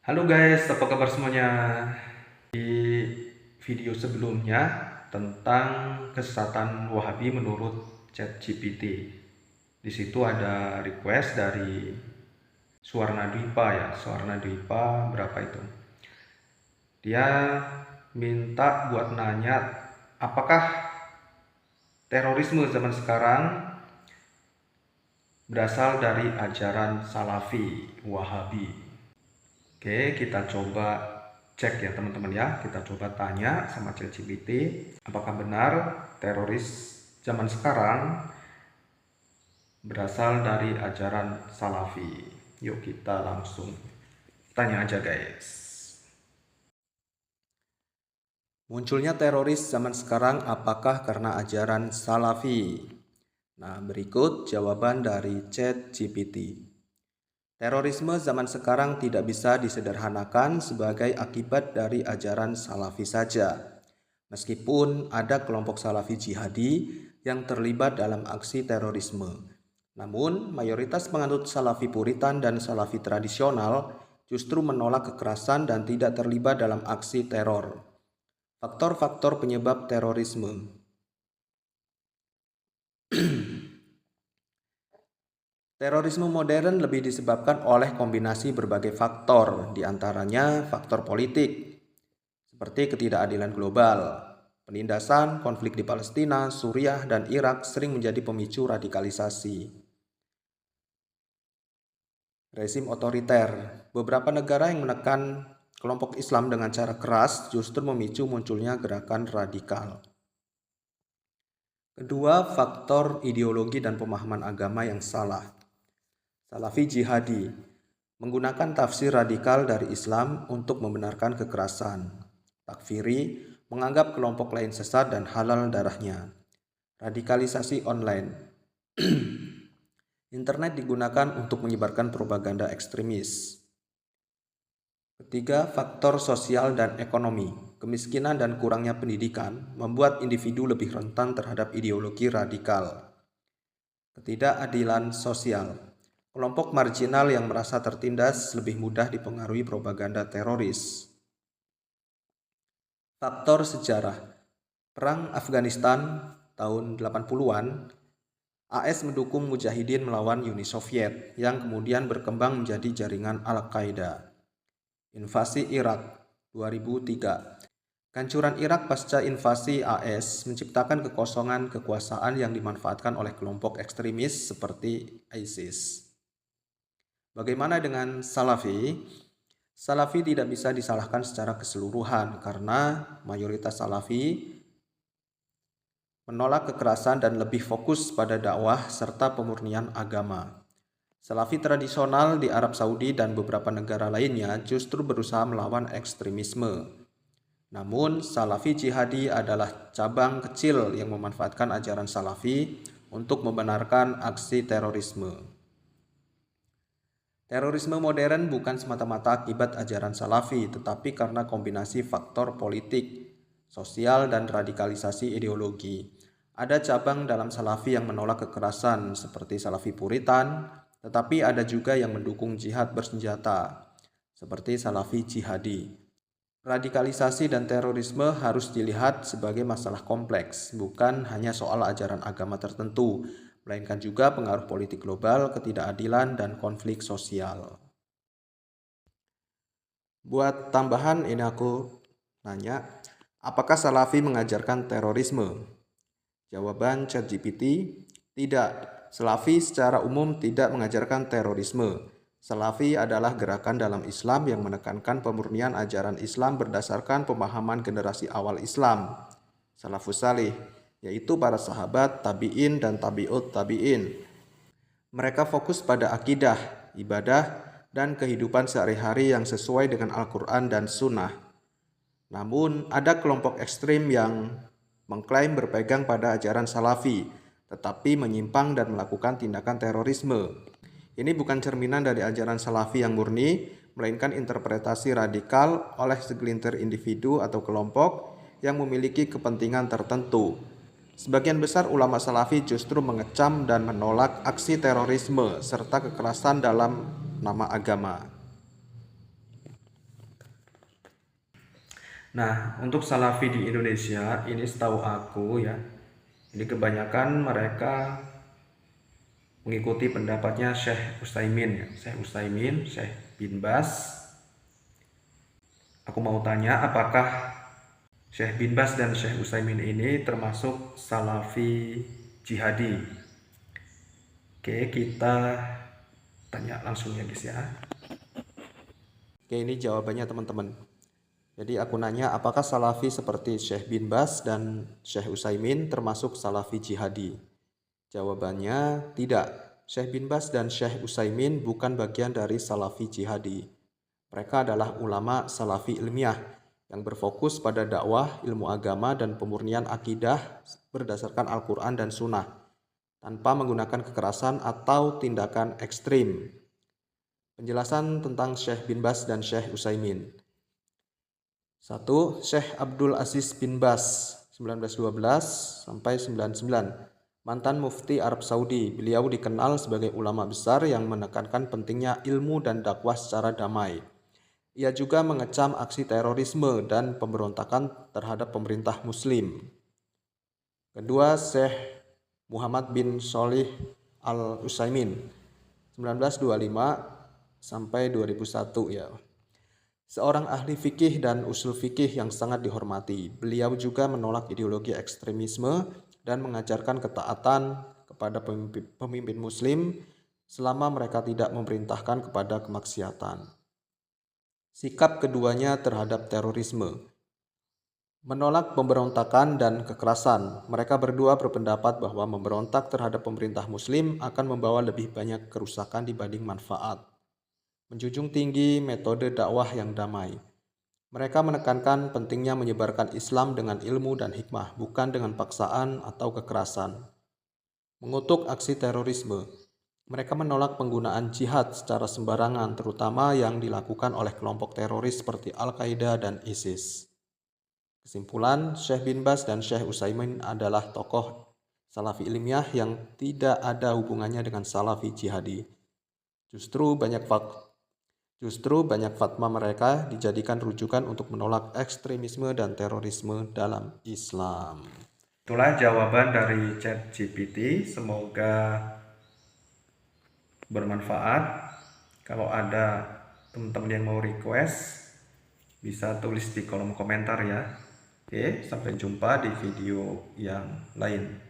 Halo guys, apa kabar semuanya? Di video sebelumnya tentang kesesatan Wahabi menurut ChatGPT. Di situ ada request dari Suwarna Dwipa ya, Suwarna Dwipa berapa itu? Dia minta buat nanya apakah terorisme zaman sekarang berasal dari ajaran Salafi Wahabi. Oke, kita coba cek ya teman-teman ya. Kita coba tanya sama ChatGPT, apakah benar teroris zaman sekarang berasal dari ajaran Salafi? Yuk kita langsung tanya aja guys. Munculnya teroris zaman sekarang apakah karena ajaran Salafi? Nah, berikut jawaban dari ChatGPT. Terorisme zaman sekarang tidak bisa disederhanakan sebagai akibat dari ajaran Salafi saja. Meskipun ada kelompok Salafi jihadi yang terlibat dalam aksi terorisme. Namun, mayoritas penganut Salafi Puritan dan Salafi tradisional justru menolak kekerasan dan tidak terlibat dalam aksi teror. Faktor-faktor penyebab terorisme. Terorisme modern lebih disebabkan oleh kombinasi berbagai faktor, diantaranya faktor politik, seperti ketidakadilan global, penindasan, konflik di Palestina, Suriah, dan Irak sering menjadi pemicu radikalisasi. Rezim otoriter, beberapa negara yang menekan kelompok Islam dengan cara keras justru memicu munculnya gerakan radikal. Kedua, faktor ideologi dan pemahaman agama yang salah. Salafi jihadi menggunakan tafsir radikal dari Islam untuk membenarkan kekerasan. Takfiri menganggap kelompok lain sesat dan halal darahnya. Radikalisasi online. Internet digunakan untuk menyebarkan propaganda ekstremis. Ketiga, faktor sosial dan ekonomi. Kemiskinan dan kurangnya pendidikan membuat individu lebih rentan terhadap ideologi radikal. Ketidakadilan sosial. Kelompok marginal yang merasa tertindas lebih mudah dipengaruhi propaganda teroris. Faktor sejarah. Perang Afghanistan tahun 80-an, AS mendukung mujahidin melawan Uni Soviet yang kemudian berkembang menjadi jaringan Al-Qaeda. Invasi Irak 2003. Kancuran Irak pasca invasi AS menciptakan kekosongan kekuasaan yang dimanfaatkan oleh kelompok ekstremis seperti ISIS. Bagaimana dengan Salafi? Salafi tidak bisa disalahkan secara keseluruhan karena mayoritas Salafi menolak kekerasan dan lebih fokus pada dakwah serta pemurnian agama. Salafi tradisional di Arab Saudi dan beberapa negara lainnya justru berusaha melawan ekstremisme. Namun, Salafi jihadi adalah cabang kecil yang memanfaatkan ajaran Salafi untuk membenarkan aksi terorisme. Terorisme modern bukan semata-mata akibat ajaran Salafi, tetapi karena kombinasi faktor politik, sosial, dan radikalisasi ideologi. Ada cabang dalam Salafi yang menolak kekerasan, seperti Salafi Puritan, tetapi ada juga yang mendukung jihad bersenjata, seperti Salafi jihadi. Radikalisasi dan terorisme harus dilihat sebagai masalah kompleks, bukan hanya soal ajaran agama tertentu, melainkan juga pengaruh politik global, ketidakadilan, dan konflik sosial. Buat tambahan ini aku nanya, apakah Salafi mengajarkan terorisme? Jawaban ChatGPT, tidak. Salafi secara umum tidak mengajarkan terorisme. Salafi adalah gerakan dalam Islam yang menekankan pemurnian ajaran Islam berdasarkan pemahaman generasi awal Islam, Salafus Salih, yaitu para sahabat, tabi'in, dan tabi'ut tabi'in. Mereka fokus pada akidah, ibadah, dan kehidupan sehari-hari yang sesuai dengan Al-Quran dan Sunnah. Namun, ada kelompok ekstrim yang mengklaim berpegang pada ajaran Salafi, tetapi menyimpang dan melakukan tindakan terorisme. Ini bukan cerminan dari ajaran Salafi yang murni, melainkan interpretasi radikal oleh segelintir individu atau kelompok yang memiliki kepentingan tertentu. Sebagian besar ulama Salafi justru mengecam dan menolak aksi terorisme serta kekerasan dalam nama agama. Nah, untuk Salafi di Indonesia, ini setahu aku ya, ini kebanyakan mereka mengikuti pendapatnya Syekh Utsaimin ya. Syekh Utsaimin, Syekh bin Bas. Aku mau tanya, apakah Syekh bin Bas dan Syekh Utsaimin ini termasuk Salafi jihadi? Oke, kita tanya langsung ya guys ya. Oke, ini jawabannya teman-teman. Jadi aku nanya, apakah Salafi seperti Syekh bin Bas dan Syekh Utsaimin termasuk Salafi jihadi? Jawabannya tidak. Syekh bin Bas dan Syekh Utsaimin bukan bagian dari Salafi jihadi. Mereka adalah ulama Salafi ilmiah yang berfokus pada dakwah, ilmu agama, dan pemurnian akidah berdasarkan Al-Quran dan Sunnah, tanpa menggunakan kekerasan atau tindakan ekstrim. Penjelasan tentang Syekh bin Bas dan Syekh Utsaimin. 1. Syekh Abdul Aziz bin Bas 1912 sampai 99, mantan mufti Arab Saudi. Beliau dikenal sebagai ulama besar yang menekankan pentingnya ilmu dan dakwah secara damai. Ia juga mengecam aksi terorisme dan pemberontakan terhadap pemerintah muslim. Kedua, Syekh Muhammad bin Shalih Al-Utsaimin 1925 sampai 2001 ya. Seorang ahli fikih dan usul fikih yang sangat dihormati. Beliau juga menolak ideologi ekstremisme dan mengajarkan ketaatan kepada pemimpin muslim selama mereka tidak memerintahkan kepada kemaksiatan. Sikap keduanya terhadap terorisme. Menolak pemberontakan dan kekerasan. Mereka berdua berpendapat bahwa memberontak terhadap pemerintah muslim akan membawa lebih banyak kerusakan dibanding manfaat. Menjunjung tinggi metode dakwah yang damai. Mereka menekankan pentingnya menyebarkan Islam dengan ilmu dan hikmah, bukan dengan paksaan atau kekerasan. Mengutuk aksi terorisme. Mereka menolak penggunaan jihad secara sembarangan, terutama yang dilakukan oleh kelompok teroris seperti Al-Qaeda dan ISIS. Kesimpulan, Syekh bin Bas dan Syekh Utsaimin adalah tokoh Salafi ilmiah yang tidak ada hubungannya dengan Salafi jihadi. Justru banyak fatwa mereka dijadikan rujukan untuk menolak ekstremisme dan terorisme dalam Islam. Itulah jawaban dari ChatGPT. Semoga bermanfaat. Kalau ada teman-teman yang mau request, bisa tulis di kolom komentar ya. Oke, sampai jumpa di video yang lain.